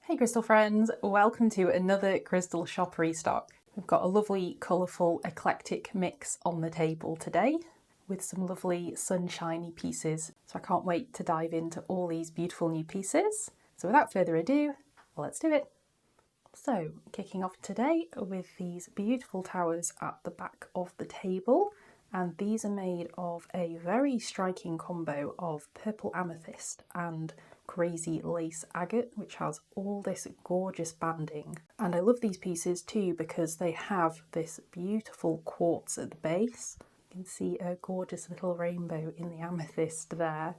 Hey crystal friends, welcome to another crystal shop restock. We've got a lovely, colourful, eclectic mix on the table today with some lovely sunshiny pieces. So I can't wait to dive into all these beautiful new pieces. So without further ado, let's do it. So kicking off today with these beautiful towers at the back of the table. And these are made of a very striking combo of purple amethyst and crazy lace agate, which has all this gorgeous banding. And I love these pieces too because they have this beautiful quartz at the base. You can see a gorgeous little rainbow in the amethyst there.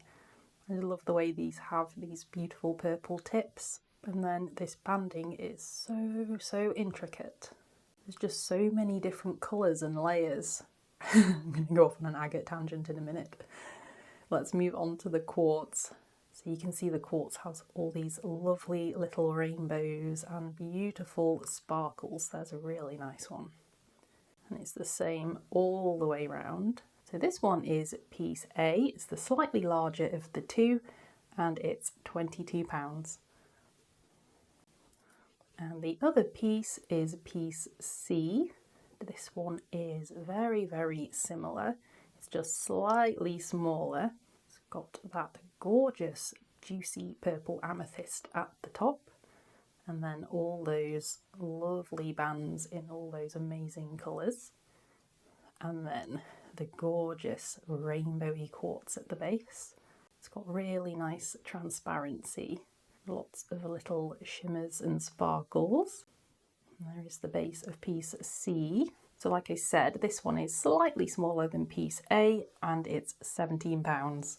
I love the way these have these beautiful purple tips. And then this banding is so intricate. There's just so many different colours and layers. I'm going to go off on an agate tangent in a minute. Let's move on to the quartz. So you can see the quartz has all these lovely little rainbows and beautiful sparkles. There's a really nice one. And it's the same all the way around. So this one is piece A. It's the slightly larger of the two and it's £22. And the other piece is piece C. This one is very similar. It's just slightly smaller. It's got that gorgeous juicy purple amethyst at the top and then all those lovely bands in all those amazing colours, and then the gorgeous rainbowy quartz at the base. It's got really nice transparency, lots of little shimmers and sparkles. And there is the base of piece C. So like I said, this one is slightly smaller than piece A and it's £17.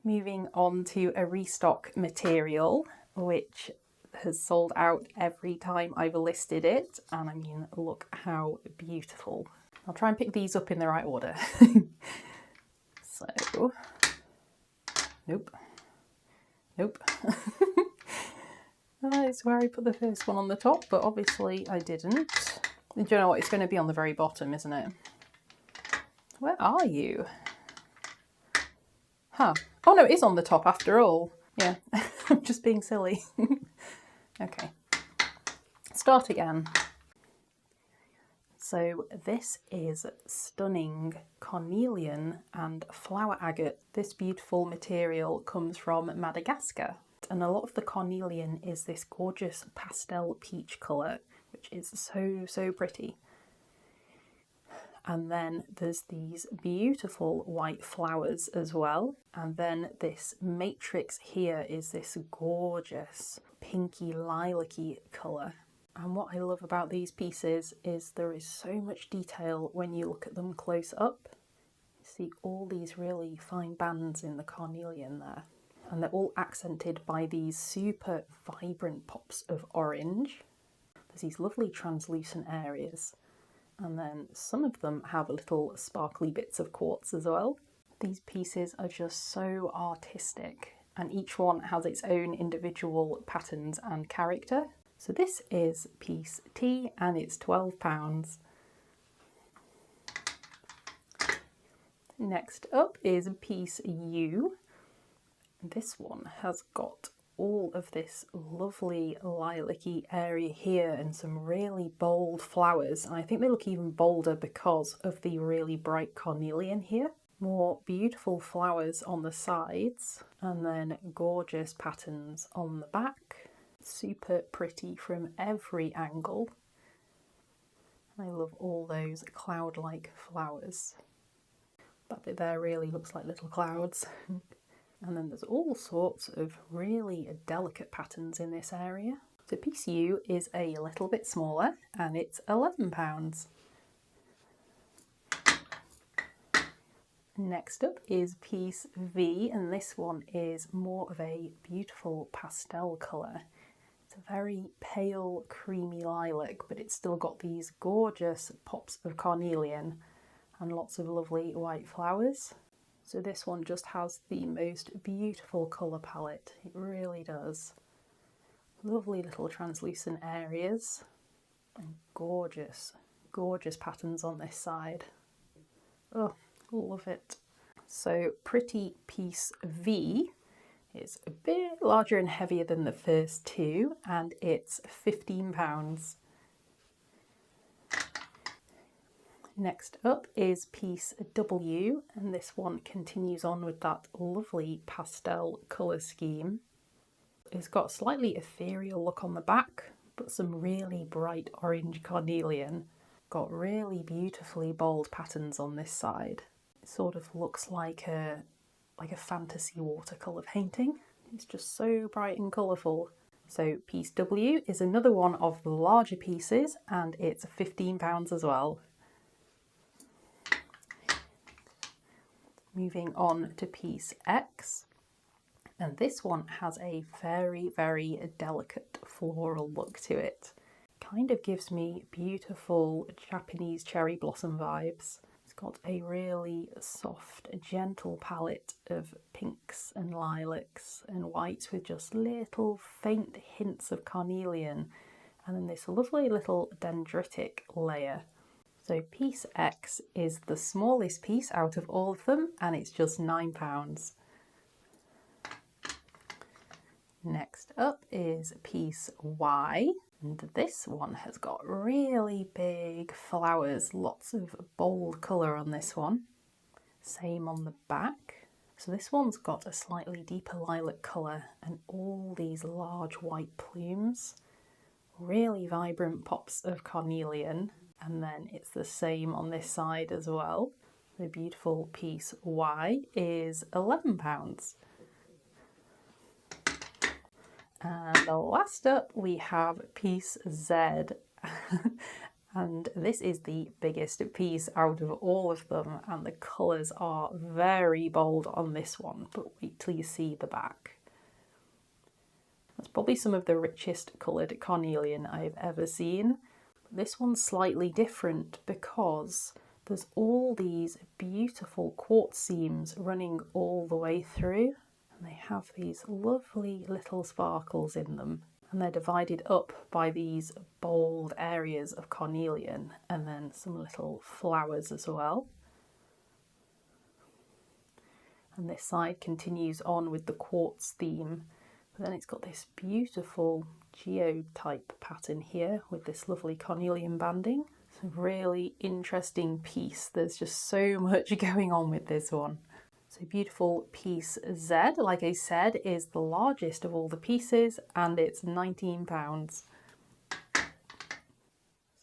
Moving on to a restock material, which has sold out every time I've listed it. And I mean, look how beautiful. I'll try and pick these up in the right order. So, nope. That's where I put the first one on the top, but obviously I didn't. Do you know what? It's going to be on the very bottom, isn't it? Where are you? Huh. Oh no, it is on the top after all. Yeah, I'm just being silly. Okay. Start again. So this is stunning Carnelian and flower agate. This beautiful material comes from Madagascar. And a lot of the Carnelian is this gorgeous pastel peach colour, which is so pretty. And then there's these beautiful white flowers as well. And then this matrix here is this gorgeous pinky lilac-y colour. And what I love about these pieces is there is so much detail when you look at them close up. You see all these really fine bands in the Carnelian there. And they're all accented by these super vibrant pops of orange. There's these lovely translucent areas. And then some of them have little sparkly bits of quartz as well. These pieces are just so artistic, and each one has its own individual patterns and character. So this is piece T and it's £12. Next up is piece U. This one has got all of this lovely lilac-y area here and some really bold flowers. And I think they look even bolder because of the really bright carnelian here. More beautiful flowers on the sides and then gorgeous patterns on the back. Super pretty from every angle. I love all those cloud-like flowers. That bit there really looks like little clouds. And then there's all sorts of really delicate patterns in this area. So piece U is a little bit smaller and it's £11. Next up is piece V, and this one is more of a beautiful pastel colour. It's a very pale creamy lilac, but it's still got these gorgeous pops of carnelian and lots of lovely white flowers. So this one just has the most beautiful colour palette, it really does. Lovely little translucent areas and gorgeous patterns on this side. Oh, love it. So pretty piece V It's a bit larger and heavier than the first two, and it's £15. Next up is piece W, and this one continues on with that lovely pastel colour scheme. It's got a slightly ethereal look on the back, but some really bright orange carnelian. Got really beautifully bold patterns on this side. It sort of looks like a fantasy watercolour painting. It's just so bright and colourful. So piece W is another one of the larger pieces, and it's £15 as well. Moving on to piece X, and this one has a very, very delicate floral look to it. Kind of gives me beautiful Japanese cherry blossom vibes. It's got a really soft, gentle palette of pinks and lilacs and whites with just little faint hints of carnelian, and then this lovely little dendritic layer. So piece X is the smallest piece out of all of them, and it's just £9. Next up is piece Y, and this one has got really big flowers, lots of bold colour on this one. Same on the back. So this one's got a slightly deeper lilac colour and all these large white plumes. Really vibrant pops of carnelian. And then it's the same on this side as well. The beautiful piece Y is £11. And last up we have piece Z. And this is the biggest piece out of all of them, and the colours are very bold on this one, but wait till you see the back. That's probably some of the richest coloured carnelian I've ever seen. This one's slightly different because there's all these beautiful quartz seams running all the way through, and they have these lovely little sparkles in them, and they're divided up by these bold areas of carnelian and then some little flowers as well. And this side continues on with the quartz theme. But then it's got this beautiful geode type pattern here with this lovely carnelian banding. It's a really interesting piece. There's just so much going on with this one. So beautiful piece Z, like I said, is the largest of all the pieces, and it's £19.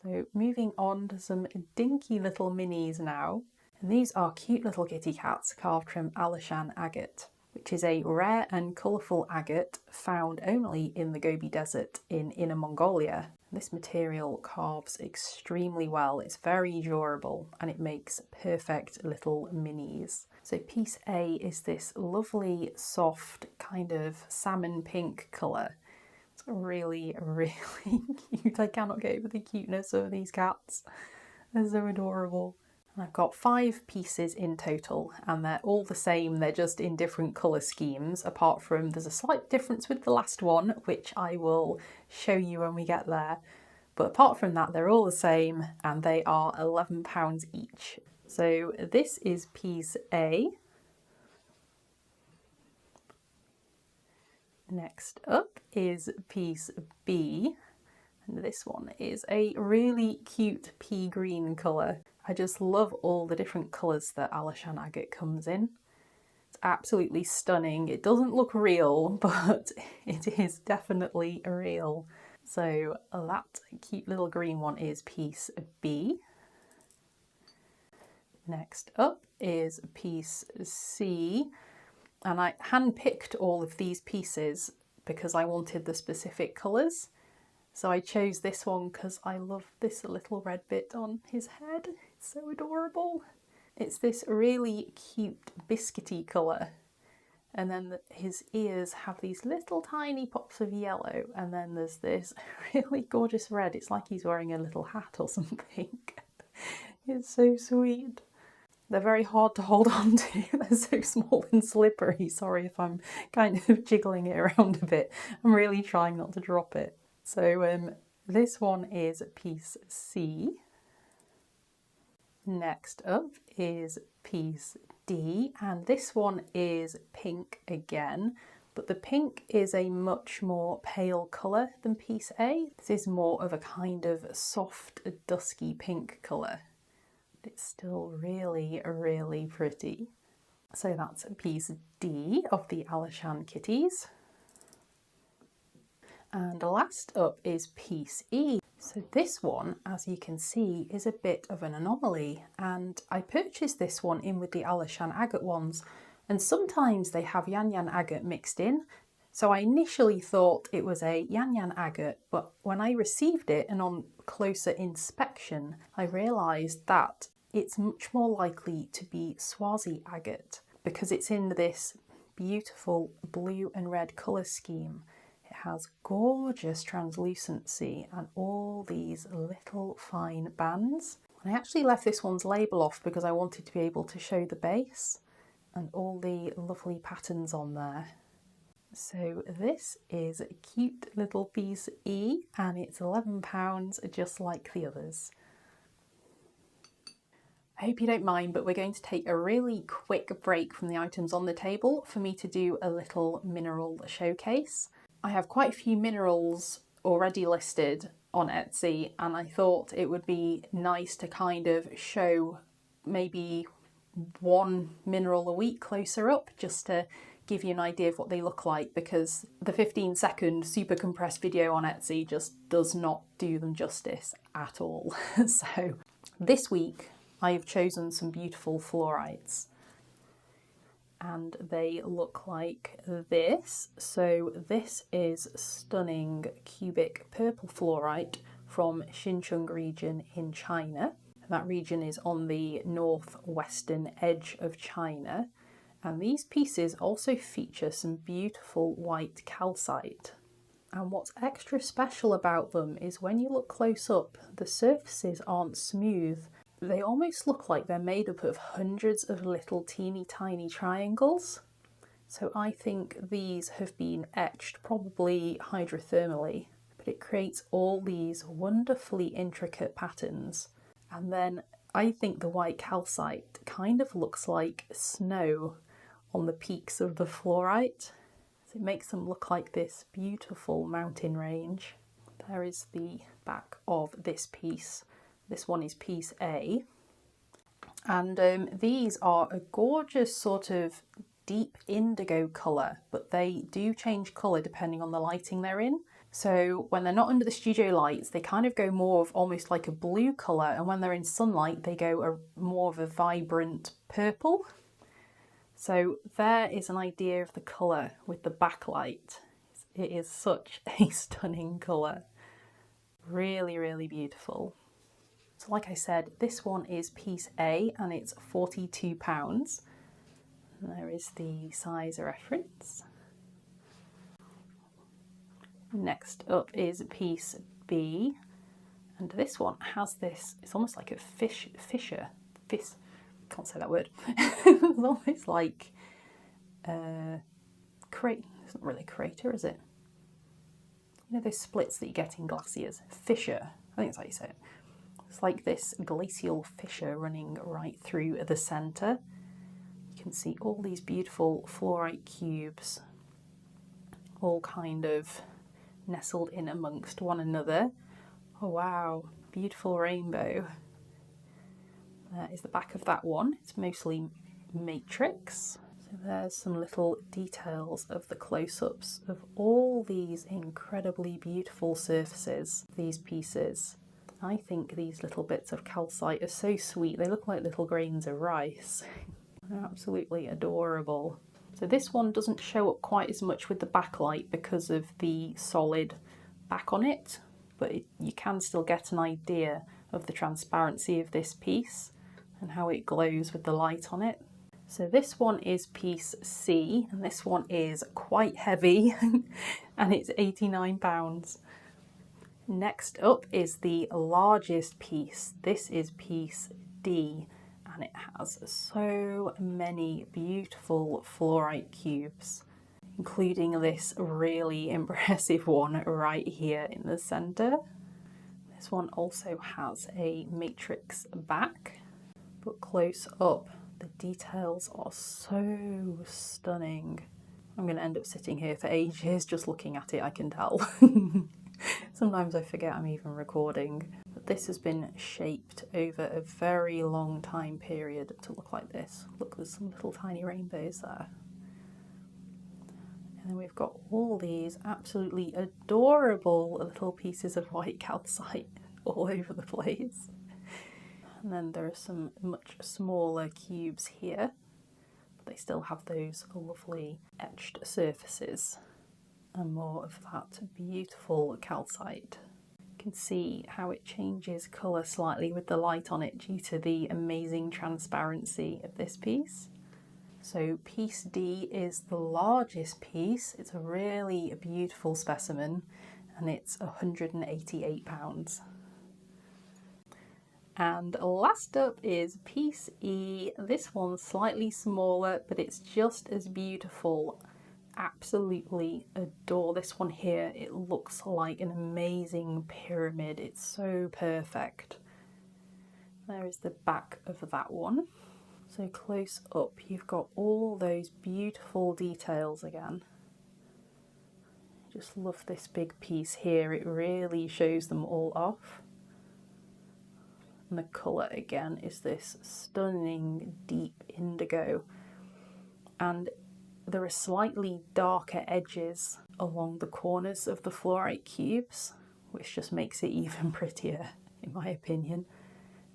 So moving on to some dinky little minis now. And these are cute little kitty cats carved from Alashan agate, which is a rare and colourful agate found only in the Gobi Desert in Inner Mongolia. This material carves extremely well, it's very durable, and it makes perfect little minis. So piece A is this lovely, soft, kind of salmon pink colour. It's really, really cute. I cannot get over the cuteness of these cats. They're so adorable. And I've got 5 pieces in total, and they're all the same, they're just in different colour schemes, apart from there's a slight difference with the last one, which I will show you when we get there. But apart from that, they're all the same, and they are £11 each. So this is piece A. Next up is piece B, and this one is a really cute pea green colour. I just love all the different colours that Alashan agate comes in. It's absolutely stunning. It doesn't look real, but it is definitely real. So that cute little green one is piece B. Next up is piece C, and I hand-picked all of these pieces because I wanted the specific colours. So I chose this one because I love this little red bit on his head. It's so adorable. It's this really cute biscuity colour, and then his ears have these little tiny pops of yellow, and then there's this really gorgeous red. It's like he's wearing a little hat or something. It's so sweet. They're very hard to hold on to. They're so small and slippery. Sorry if I'm kind of jiggling it around a bit. I'm really trying not to drop it. So this one is piece C. Next up is piece D, and this one is pink again, but the pink is a much more pale colour than piece A. This is more of a kind of soft, dusky pink colour. It's still really, really pretty. So that's piece D of the Alashan kitties. And last up is piece E. So this one, as you can see, is a bit of an anomaly, and I purchased this one in with the Alashan agate ones, and sometimes they have Yan Yan agate mixed in. So I initially thought it was a Yan Yan agate, but when I received it and on closer inspection, I realised that it's much more likely to be Swazi agate because it's in this beautiful blue and red colour scheme. It has gorgeous translucency and all these little fine bands. I actually left this one's label off because I wanted to be able to show the base and all the lovely patterns on there. So this is a cute little piece E, and it's £11 just like the others. I hope you don't mind, but we're going to take a really quick break from the items on the table for me to do a little mineral showcase. I have quite a few minerals already listed on Etsy, and I thought it would be nice to kind of show maybe one mineral a week closer up, just to give you an idea of what they look like, because the 15-second super compressed video on Etsy just does not do them justice at all. So this week I have chosen some beautiful fluorites, and they look like this. So this is stunning cubic purple fluorite from Xinjiang region in China. That region is on the northwestern edge of China, and these pieces also feature some beautiful white calcite. And what's extra special about them is when you look close up, the surfaces aren't smooth. They almost look like they're made up of hundreds of little teeny tiny triangles. So I think these have been etched, probably hydrothermally, but it creates all these wonderfully intricate patterns. And then I think the white calcite kind of looks like snow on the peaks of the fluorite. So it makes them look like this beautiful mountain range. There is the back of this piece. This one is piece A. And these are a gorgeous sort of deep indigo colour, but they do change colour depending on the lighting they're in. So when they're not under the studio lights, they kind of go more of almost like a blue colour, and when they're in sunlight, they go more of a vibrant purple. So there is an idea of the colour with the backlight. It is such a stunning colour. Really, really beautiful. So like I said, this one is piece A and it's £42. And there is the size reference. Next up is piece B, and this one has this, it's almost like a fissure, can't say that word. It's almost like it's not really a crater, is it? You know those splits that you get in glaciers? Fissure, I think that's how you say it. It's like this glacial fissure running right through the centre. You can see all these beautiful fluorite cubes, all kind of nestled in amongst one another. Oh wow, beautiful rainbow. There is the back of that one. It's mostly matrix. So there's some little details of the close-ups of all these incredibly beautiful surfaces, these pieces. I think these little bits of calcite are so sweet. They look like little grains of rice. They're absolutely adorable. So this one doesn't show up quite as much with the backlight because of the solid back on it, but you can still get an idea of the transparency of this piece and how it glows with the light on it. So this one is piece C, and this one is quite heavy and it's £89. Next up is the largest piece. This is piece D, and it has so many beautiful fluorite cubes, including this really impressive one right here in the centre. This one also has a matrix back, but close up the details are so stunning. I'm going to end up sitting here for ages just looking at it, I can tell. Sometimes I forget I'm even recording. But this has been shaped over a very long time period to look like this. Look, there's some little tiny rainbows there. And then we've got all these absolutely adorable little pieces of white calcite all over the place. And then there are some much smaller cubes here, but they still have those lovely etched surfaces and more of that beautiful calcite. You can see how it changes colour slightly with the light on it due to the amazing transparency of this piece. So piece D is the largest piece. It's a really beautiful specimen and it's £188. And last up is piece E. This one's slightly smaller, but it's just as beautiful. Absolutely adore this one here. It looks like an amazing pyramid. It's so perfect. There is the back of that one. So close up, you've got all those beautiful details again. Just love this big piece here. It really shows them all off. And the colour again is this stunning deep indigo. And there are slightly darker edges along the corners of the fluorite cubes, which just makes it even prettier, in my opinion.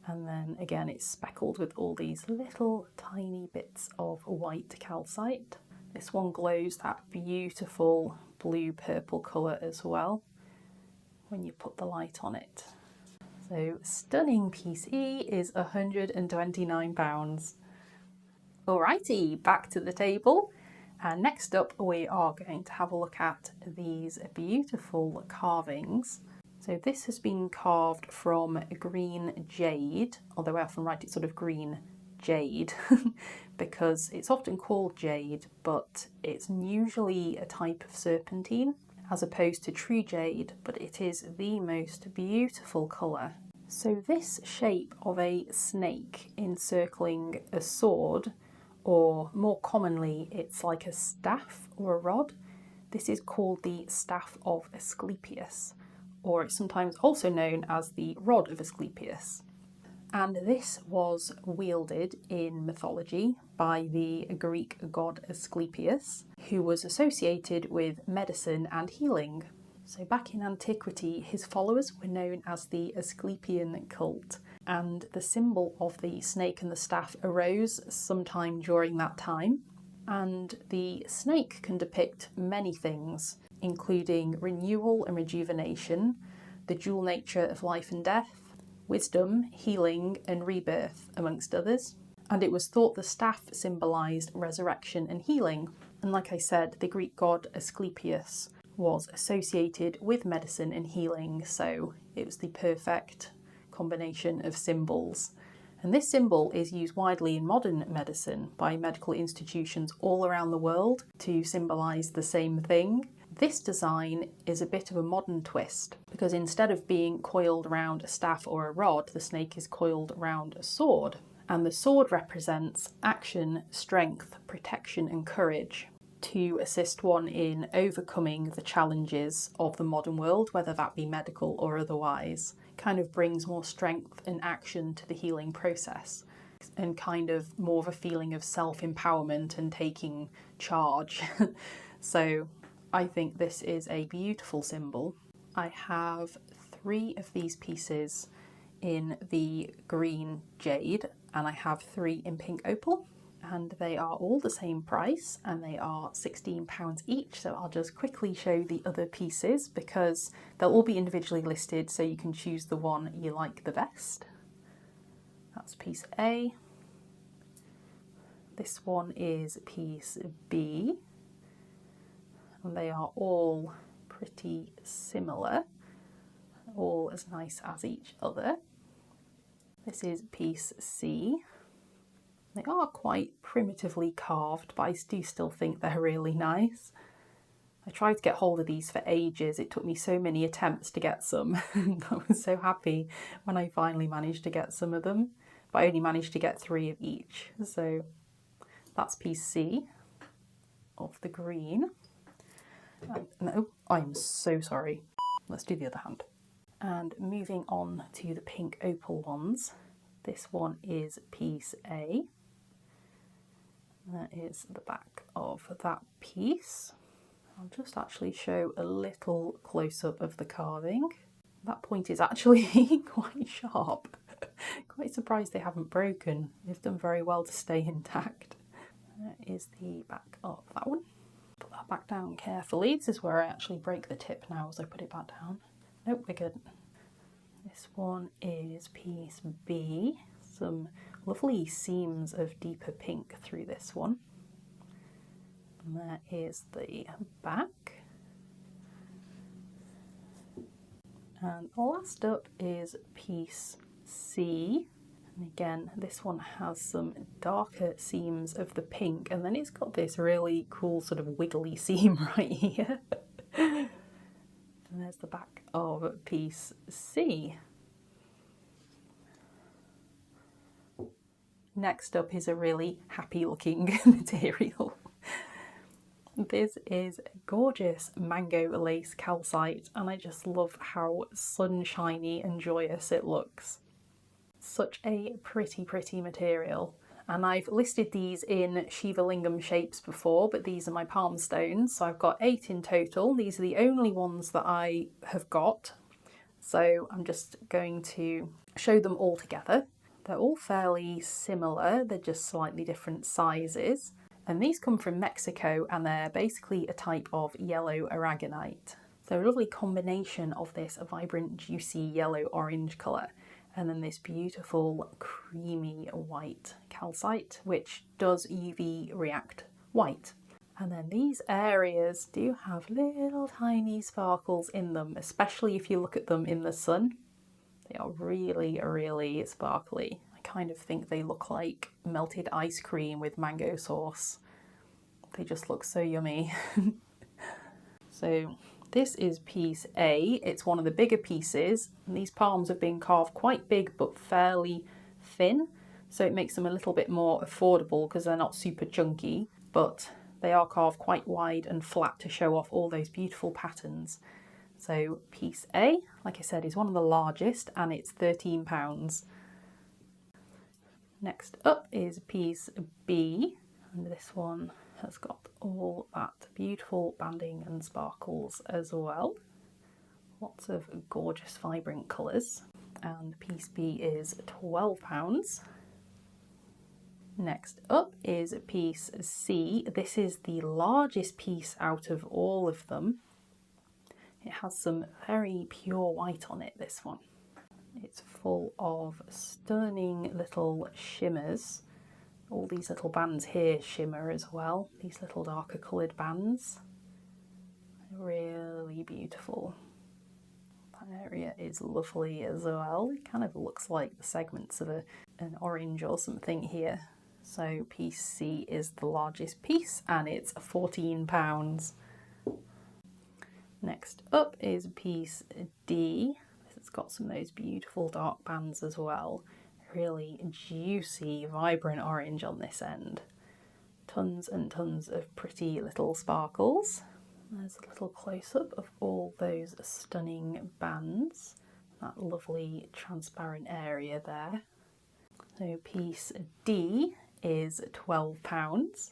And then again, it's speckled with all these little tiny bits of white calcite. This one glows that beautiful blue-purple colour as well when you put the light on it. So stunning piece E is £129. Alrighty, back to the table. And next up, we are going to have a look at these beautiful carvings. So this has been carved from green jade, although I often write it sort of green jade because it's often called jade, but it's usually a type of serpentine as opposed to true jade, but it is the most beautiful colour. So this shape of a snake encircling a sword, or more commonly it's like a staff or a rod, this is called the staff of Asclepius, or it's sometimes also known as the rod of Asclepius. And this was wielded in mythology by the Greek god Asclepius, who was associated with medicine and healing. So back in antiquity, his followers were known as the Asclepian cult, and the symbol of the snake and the staff arose sometime during that time. And the snake can depict many things, including renewal and rejuvenation, the dual nature of life and death, wisdom, healing and rebirth, amongst others. And it was thought the staff symbolised resurrection and healing. And like I said, the Greek god Asclepius was associated with medicine and healing, so it was the perfect combination of symbols. And this symbol is used widely in modern medicine by medical institutions all around the world to symbolise the same thing. This design is a bit of a modern twist because instead of being coiled around a staff or a rod, the snake is coiled around a sword. And the sword represents action, strength, protection and courage to assist one in overcoming the challenges of the modern world, whether that be medical or otherwise. Kind of brings more strength and action to the healing process and kind of more of a feeling of self-empowerment and taking charge. So I think this is a beautiful symbol. I have 3 of these pieces in the green jade and I have 3 in pink opal, and they are all the same price and they are £16 each. So I'll just quickly show the other pieces because they'll all be individually listed so you can choose the one you like the best. That's piece A. This one is piece B. And they are all pretty similar, all as nice as each other. This is piece C. They are quite primitively carved, but I do still think they're really nice. I tried to get hold of these for ages. It took me so many attempts to get some. I was so happy when I finally managed to get some of them, but I only managed to get 3 of each. So that's piece C. of the green. No, I'm so sorry. Let's do the other hand. And moving on to the pink opal ones. This one is piece A. That is the back of that piece. I'll just actually show a little close-up of the carving. That point is actually quite sharp. Quite surprised they haven't broken. They've done very well to stay intact. That is the back of that one. Put that back down carefully. This is where I actually break the tip now as I put it back down. Nope, we're good. This one is piece B. Some lovely seams of deeper pink through this one. And there is the back. And last up is piece C. And again, this one has some darker seams of the pink, and then it's got this really cool sort of wiggly seam right here. And there's the back of piece C. Next up is a really happy looking material. This is gorgeous mango lace calcite, and I just love how sunshiny and joyous it looks. Such a pretty material. And I've listed these in Shiva Lingam shapes before, but these are my palm stones. So I've got 8 in total. These are the only ones that I have got. So I'm just going to show them all together. They're all fairly similar. They're just slightly different sizes. And these come from Mexico, and they're basically a type of yellow aragonite. So a lovely combination of this vibrant, juicy yellow-orange colour, and then this beautiful creamy white calcite, which does UV react white. And then these areas do have little tiny sparkles in them, especially if you look at them in the sun. They are really sparkly. I kind of think they look like melted ice cream with mango sauce. They just look so yummy. So this is piece A. It's one of the bigger pieces, and these palms have been carved quite big but fairly thin, so it makes them a little bit more affordable because they're not super chunky, but they are carved quite wide and flat to show off all those beautiful patterns. So piece A, like I said, is one of the largest, and it's £13. Next up is piece B, and this one has got all that beautiful banding and sparkles as well. Lots of gorgeous vibrant colours. And piece B is £12. Next up is piece C. This is the largest piece out of all of them. It has some very pure white on it, this one. It's full of stunning little shimmers. All these little bands here shimmer as well, these little darker coloured bands. Really beautiful. That area is lovely as well. It kind of looks like the segments of an orange or something here. So piece C is the largest piece, and it's £14. Next up is piece D. It's got some of those beautiful dark bands as well. Really juicy, vibrant orange on this end. Tons and tons of pretty little sparkles. There's a little close-up of all those stunning bands. That lovely transparent area there. So piece D is £12.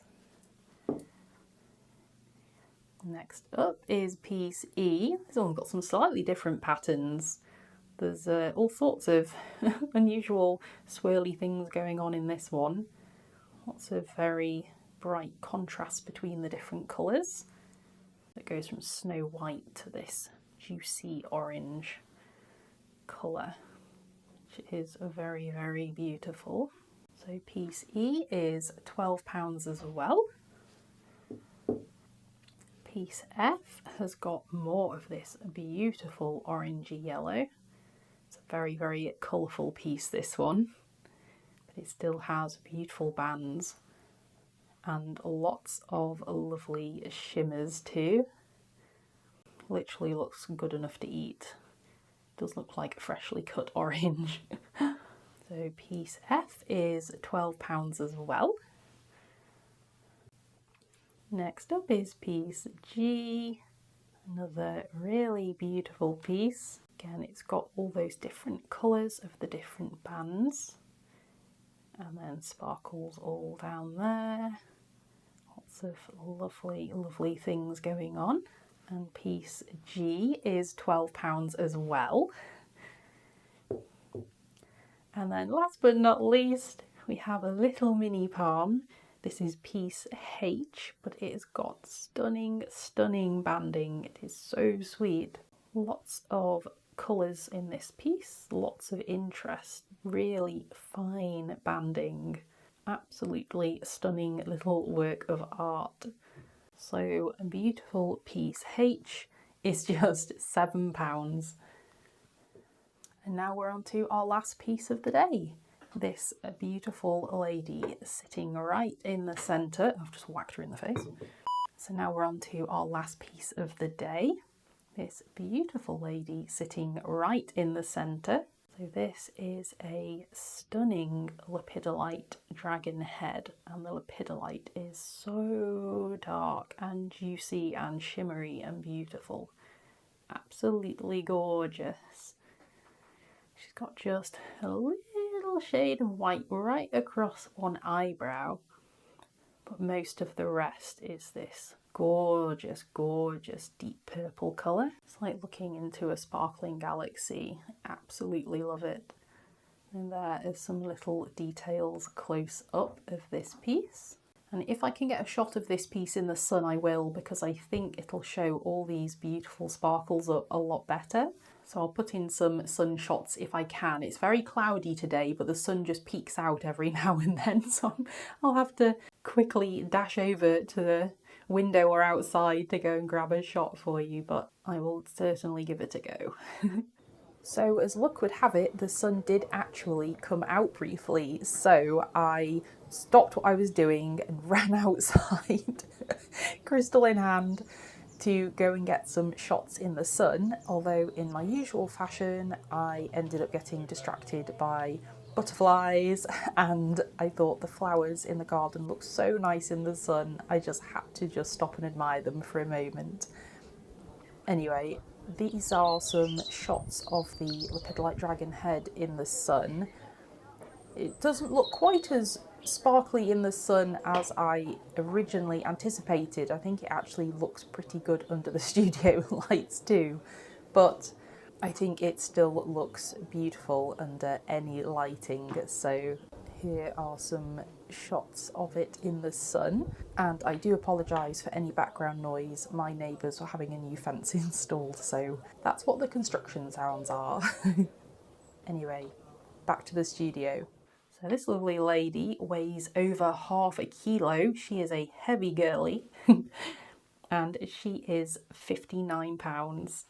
Next up is piece E. This one's got some slightly different patterns. There's all sorts of unusual swirly things going on in this one. Lots of very bright contrast between the different colours. It goes from snow white to this juicy orange colour, which is very beautiful. So piece E is £12 as well. Piece F has got more of this beautiful orangey yellow. It's a very colourful piece, this one, but it still has beautiful bands and lots of lovely shimmers too. Literally looks good enough to eat. Does look like freshly cut orange. So piece F is £12 as well. Next up is piece G, another really beautiful piece. Again, it's got all those different colours of the different bands, and then sparkles all down there. Lots of lovely, lovely things going on. And piece G is £12 as well. And then last but not least, we have a little mini palm. This is piece H, but it has got stunning, stunning banding. It is so sweet. Lots of colours in this piece, lots of interest, really fine banding. Absolutely stunning little work of art. So a beautiful piece H is just £7. And now we're on to our last piece of the day. This beautiful lady sitting right in the centre. I've just whacked her in the face. So now we're on to our last piece of the day. This beautiful lady sitting right in the centre. So this is a stunning Lepidolite dragon head, and the Lepidolite is so dark and juicy and shimmery and beautiful. Absolutely gorgeous. She's got just a little shade of white right across one eyebrow, but most of the rest is this gorgeous, gorgeous deep purple colour. It's like looking into a sparkling galaxy. I absolutely love it. And there is some little details close up of this piece. And if I can get a shot of this piece in the sun, I will, because I think it'll show all these beautiful sparkles up a lot better. So I'll put in some sun shots if I can. It's very cloudy today, but the sun just peeks out every now and then, so I'll have to quickly dash over to the window or outside to go and grab a shot for you, but I will certainly give it a go. So as luck would have it, the sun did actually come out briefly, so I stopped what I was doing and ran outside, crystal in hand, to go and get some shots in the sun, although in my usual fashion I ended up getting distracted by butterflies, and I thought the flowers in the garden looked so nice in the sun, I just had to just stop and admire them for a moment. Anyway, these are some shots of the Lepidolite dragon head in the sun. It doesn't look quite as sparkly in the sun as I originally anticipated. I think it actually looks pretty good under the studio lights too, but I think it still looks beautiful under any lighting. So here are some shots of it in the sun, and I do apologise for any background noise. My neighbours were having a new fence installed, so that's what the construction sounds are. Anyway, back to the studio. So this lovely lady weighs over ½ a kilo. She is a heavy girly and she is £59.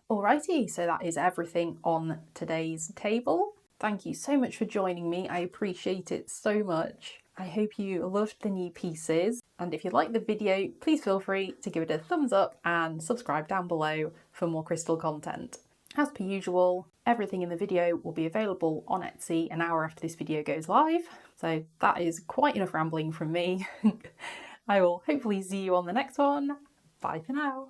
Alrighty, so that is everything on today's table. Thank you so much for joining me. I appreciate it so much. I hope you loved the new pieces, and if you liked the video, please feel free to give it a thumbs up and subscribe down below for more crystal content. As per usual, everything in the video will be available on Etsy an hour after this video goes live, so that is quite enough rambling from me. I will hopefully see you on the next one. Bye for now.